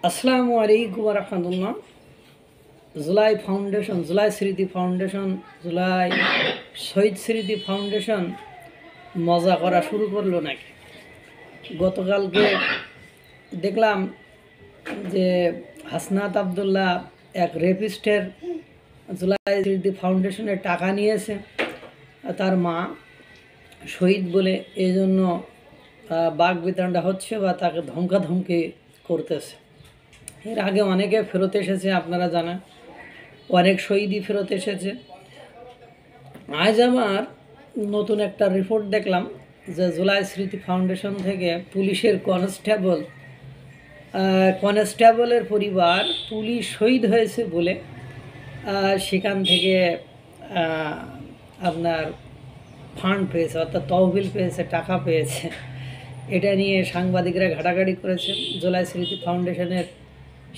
আসসালামু আলাইকুম রহমতুল্লাহ। জুলাই ফাউন্ডেশন, জুলাই স্মৃতি ফাউন্ডেশন, জুলাই শহীদ স্মৃতি ফাউন্ডেশন মজা করা শুরু করলো নাকি? গতকালকে দেখলাম যে হাসনাত আবদুল্লাহ এক রেপিস্টের জুলাই স্মৃতি ফাউন্ডেশনের টাকা নিয়েছে, তার মা শহীদ বলে এই জন্য বাক বিতরণটা হচ্ছে বা তাকে ধমকাধমকি করতেছে। এর আগে অনেকে ফেরত এসেছে, আপনারা জানেন, অনেক শহীদই ফেরত এসেছে। আজ আমার নতুন একটা রিপোর্ট দেখলাম যে জুলাই স্মৃতি ফাউন্ডেশন থেকে পুলিশের কনস্টেবলের পরিবার পুলিশ শহীদ হয়েছে বলে সেখান থেকে আপনার ফান্ড পেয়েছে, অর্থাৎ তহবিল পেয়েছে, টাকা পেয়েছে। এটা নিয়ে সাংবাদিকরা ঘাটাঘাটি করেছে। জুলাই স্মৃতি ফাউন্ডেশনের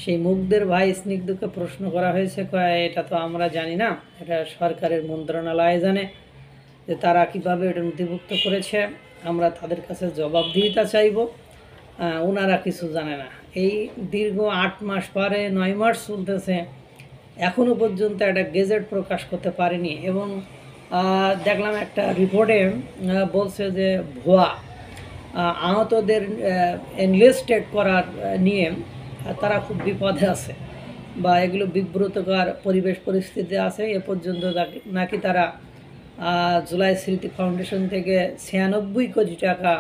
সেই মুগ্ধের ভাই স্নিগ্ধকে প্রশ্ন করা হয়েছে, এটা তো আমরা জানি না, এটা সরকারের মন্ত্রণালয় জানে যে তারা কীভাবে এটা নথিভুক্ত করেছে, আমরা তাদের কাছে জবাবদিহিতা চাইব, ওনারা কিছু জানে না। এই দীর্ঘ 8 মাস পরে 9 মাস চলতেছে, এখনও পর্যন্ত একটা গেজেট প্রকাশ করতে পারেনি। এবং দেখলাম একটা রিপোর্টে বলছে যে ভুয়া আহতদের এনলিস্টেড করার নিয়ে তারা খুব বিপদে আছে বা এগুলো বিব্রতকর পরিবেশ পরিস্থিতি আছে। এ পর্যন্ত নাকি তারা জুলাই স্মৃতি ফাউন্ডেশন থেকে 96 কোটি টাকা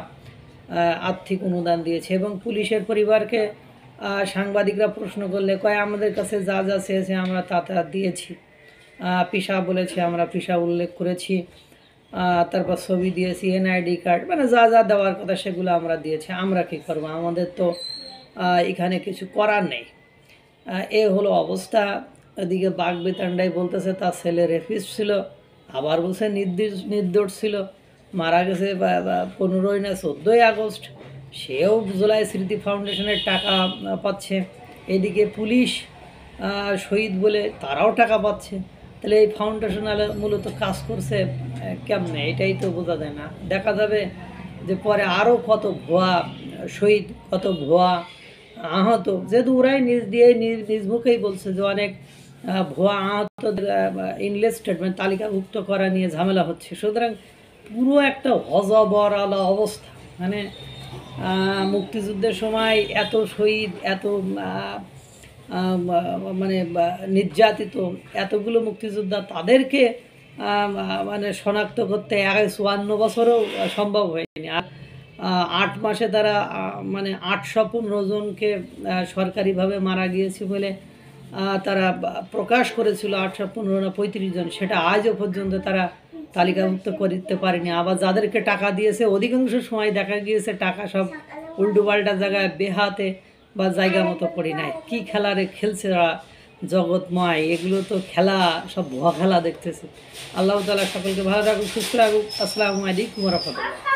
আর্থিক অনুদান দিয়েছে। এবং পুলিশের পরিবারকে সাংবাদিকরা প্রশ্ন করলে আমাদের কাছে যা যা চেয়েছে আমরা তা দিয়েছি। পিসা বলেছে, আমরা পিসা উল্লেখ করেছি, তারপর ছবি দিয়েছি, এনআইডি কার্ড, মানে যা যা দেওয়ার কথা সেগুলো আমরা দিয়েছি। আমরা কী করবো, আমাদের তো এখানে কিছু করার নেই। এ হলো অবস্থা। এদিকে বাক বিতান্ডাই বলতেছে তার ছেলে রেপিস্ট ছিল, আবার বলছে নির্দোষ ছিল, মারা গেছে 15ই না 14ই আগস্ট, সেও জুলাই স্মৃতি ফাউন্ডেশনের টাকা পাচ্ছে। এদিকে পুলিশ শহীদ বলে তারাও টাকা পাচ্ছে। তাহলে এই ফাউন্ডেশন মূলত কাজ করছে কেমনে, এটাই তো বোঝা যায় না। দেখা যাবে যে পরে আরও কত ভুয়া শহীদ, কত ভুয়া আহত, যেহেতু ওরাই নিজ মুখেই বলছে যে অনেক ভুয়া আহত ইনলিস্টেড মানে তালিকাভুক্ত করা নিয়ে ঝামেলা হচ্ছে। সুতরাং পুরো একটা হযবরল অবস্থা। মানে মুক্তিযুদ্ধের সময় এত শহীদ, এত মানে নির্যাতিত এতগুলো মুক্তিযোদ্ধা, তাদেরকে মানে শনাক্ত করতে 54 বছরেও সম্ভব হয়নি। আর 8 মাসে তারা মানে 815 জনকে সরকারিভাবে মারা গিয়েছে বলে তারা প্রকাশ করেছিল, 815 না 35 জন, সেটা আজও পর্যন্ত তারা তালিকাভুক্ত করতে পারেনি। আবার যাদেরকে টাকা দিয়েছে অধিকাংশ সময় দেখা গিয়েছে টাকা সব উল্টোপাল্টা জায়গায় বেহাতে বা জায়গা মতো পড়ি নাই। কী খেলারে খেলছে ওরা জগৎময়, এগুলো তো খেলা, সব ভুয়া খেলা দেখতেছে। আল্লাহ তাআলা সকলকে ভালো রাখুক, সুস্থ রাখুক। আসসালামু আলাইকুম ওয়া রাহমাতুল্লাহ।